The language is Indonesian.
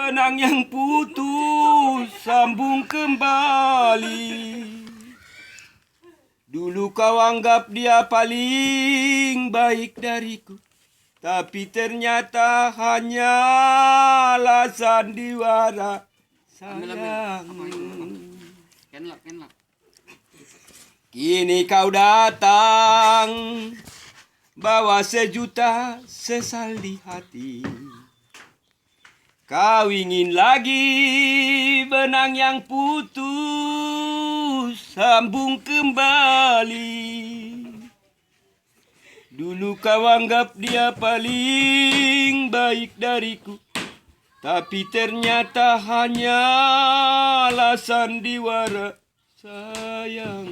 Benang yang putus sambung kembali. Dulu kau anggap dia paling baik dariku, tapi ternyata hanyalah sandiwara sayang. Kini kau datang bawa sejuta sesal di hati. Kau ingin lagi benang yang putus sambung kembali. Dulu kau anggap dia paling baik dariku, tapi ternyata hanyalah sandiwara sayang.